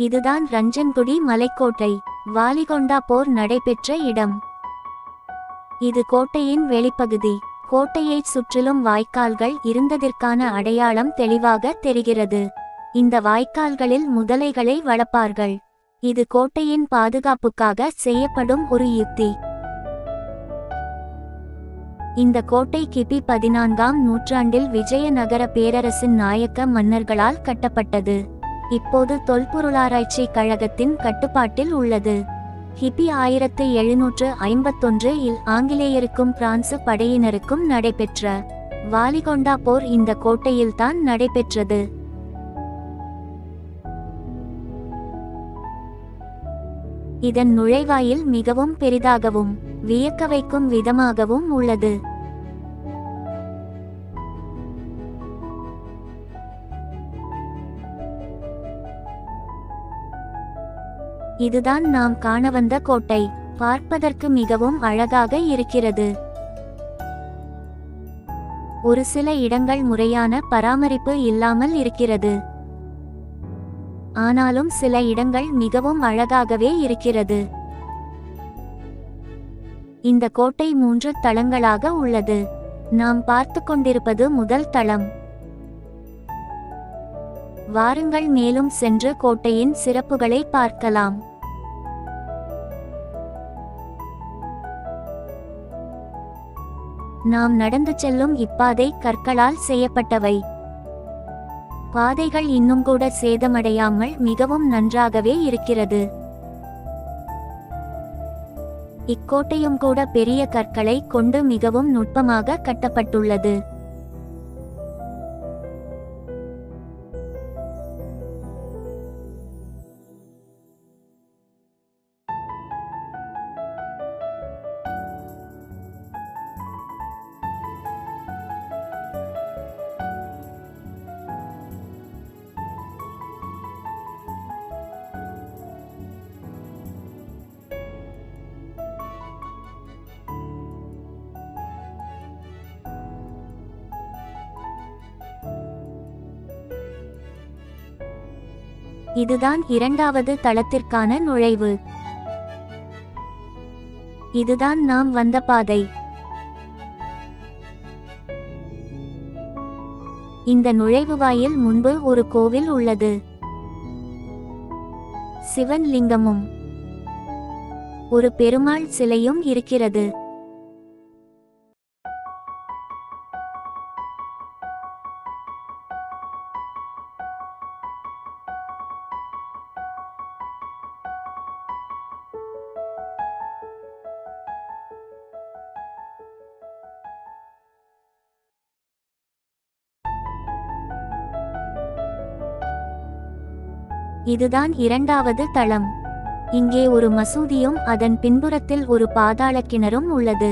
இதுதான் ரஞ்சன்குடி மலைக்கோட்டை. வாலிகொண்டா போர் நடைபெற்ற இடம். இது கோட்டையின் வெளிப்பகுதி. கோட்டையைச் சுற்றிலும் வாய்க்கால்கள் இருந்ததற்கான அடையாளம் தெளிவாக தெரிகிறது. இந்த வாய்க்கால்களில் முதலைகளை வளர்ப்பார்கள். இது கோட்டையின் பாதுகாப்புக்காக செய்யப்படும் ஒரு யுக்தி. இந்த கோட்டை கிபி 14ஆம் நூற்றாண்டில் விஜயநகர பேரரசின் நாயக்க மன்னர்களால் கட்டப்பட்டது. இப்போது தொல்பொருளாராய்ச்சி கழகத்தின் கட்டுப்பாட்டில் உள்ளது. கிபி 1751 இல் ஆங்கிலேயருக்கும் பிரான்சு படையினருக்கும் நடைபெற்ற வாலிகொண்டா போர் இந்த கோட்டையில்தான் நடைபெற்றது. இதன் நுழைவாயில் மிகவும் பெரிதாகவும் வியக்க வைக்கும் விதமாகவும் உள்ளது. இதுதான் நாம் காண வந்த கோட்டை. பார்ப்பதற்கு மிகவும் அழகாக இருக்கிறது. ஒரு சில இடங்கள் முறையான பராமரிப்பு இல்லாமல் இருக்கிறது. ஆனாலும் சில இடங்கள் மிகவும் அழகாகவே இருக்கிறது. இந்த கோட்டை 3 தளங்களாக உள்ளது. நாம் பார்த்து கொண்டிருப்பது முதல் தளம். வாருங்கள் மேலும் சென்று கோட்டையின் சிறப்புகளை பார்க்கலாம். நாம் நடந்து செல்லும் இப்பாதை கற்களால் செய்யப்பட்டவை. பாதைகள் இன்னும் கூட சேதமடையாமல் மிகவும் நன்றாகவே இருக்கிறது. இக்கோட்டையும் கூட பெரிய கற்களை கொண்டு மிகவும் நுட்பமாக கட்டப்பட்டுள்ளது. இதுதான் 2வது தளத்திற்கான நுழைவு. இதுதான் நாம் வந்த பாதை. இந்த நுழைவுவாயில் முன்பு ஒரு கோவில் உள்ளது. சிவன் லிங்கமும் ஒரு பெருமாள் சிலையும் இருக்கிறது. இதுதான் 2வது தளம். இங்கே ஒரு மசூதியும் அதன் பின்புறத்தில் ஒரு பாதாள கிணறும் உள்ளது.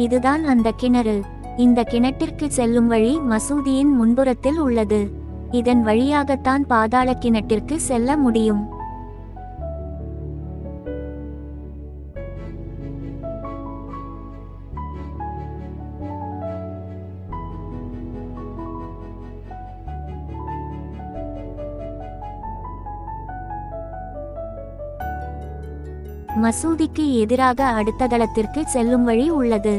இதுதான் அந்த கிணறு. இந்த கிணற்றிற்கு செல்லும் வழி மசூதியின் முன்புறத்தில் உள்ளது. இதன் வழியாகத்தான் பாதாள கிணற்றிற்கு செல்ல முடியும். மசூதிக்கு எதிராக அடுத்த தளத்திற்கு செல்லும் வழி உள்ளது.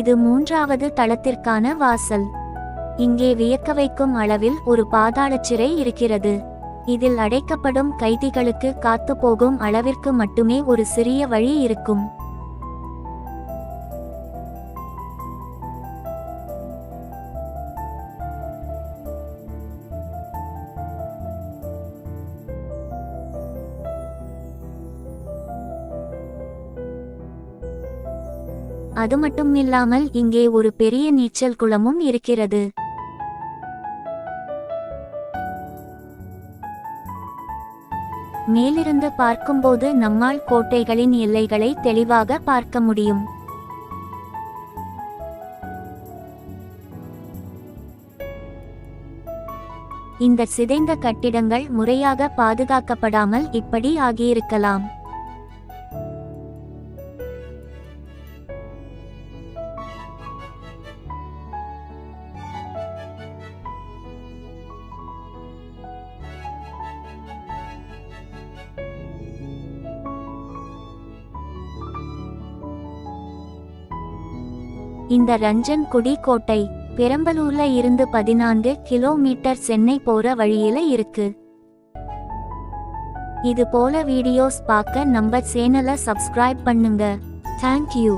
இது 3வது தளத்திற்கான வாசல். இங்கே வியக்க வைக்கும் அளவில் ஒரு பாதாள சிறை இருக்கிறது. இதில் அடைக்கப்படும் கைதிகளுக்கு காத்து போகும் அளவிற்கு மட்டுமே ஒரு சிறிய வழி இருக்கும். அது மட்டுமில்லாமல் இங்கே ஒரு பெரிய நீச்சல் குளமும் இருக்கிறது. மேலிருந்து பார்க்கும்போது நம்மால் கோட்டைகளின் எல்லைகளை தெளிவாக பார்க்க முடியும். இந்த சிதைந்த கட்டிடங்கள் முறையாக பாதுகாக்கப்படாமல் இப்படி ஆகியிருக்கலாம். இந்த ரஞ்சன்குடி கோட்டை பெரம்பலூர்ல இருந்து 14 கிலோமீட்டர் சென்னை போற வழியில இருக்கு. இது போல வீடியோஸ் பார்க்க நம்ம சேனலை சப்ஸ்கிரைப் பண்ணுங்க. தேங்க்யூ.